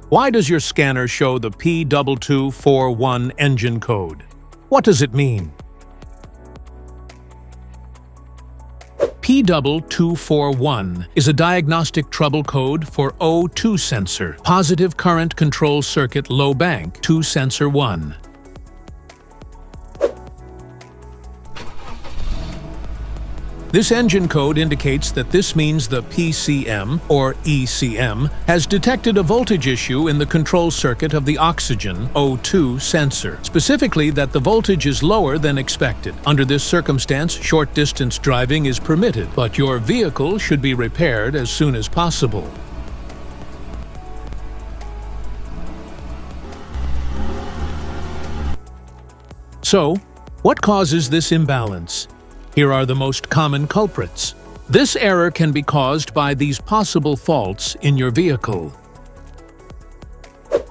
Why does your scanner show the P2241 engine code? What does it mean? P2241 is a diagnostic trouble code for O2 sensor, positive current control circuit low bank 2 sensor 1. This engine code indicates that this means the PCM, or ECM, has detected a voltage issue in the control circuit of the oxygen O2 sensor, specifically that the voltage is lower than expected. Under this circumstance, short-distance driving is permitted, but your vehicle should be repaired as soon as possible. So, what causes this imbalance? Here are the most common culprits. This error can be caused by these possible faults in your vehicle.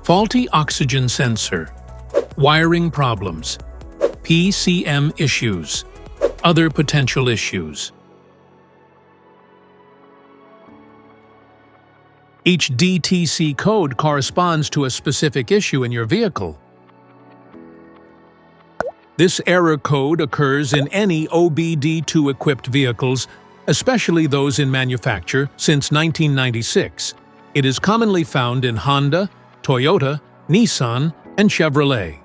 Faulty oxygen sensor, wiring problems, PCM issues, other potential issues. Each DTC code corresponds to a specific issue in your vehicle. This error code occurs in any OBD2-equipped vehicles, especially those in manufacture since 1996. It is commonly found in Honda, Toyota, Nissan, and Chevrolet.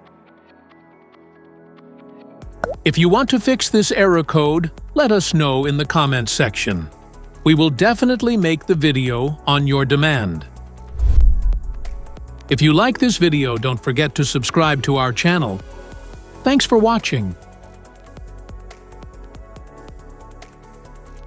If you want to fix this error code, let us know in the comments section. We will definitely make the video on your demand. If you like this video, don't forget to subscribe to our channel. Thanks for watching.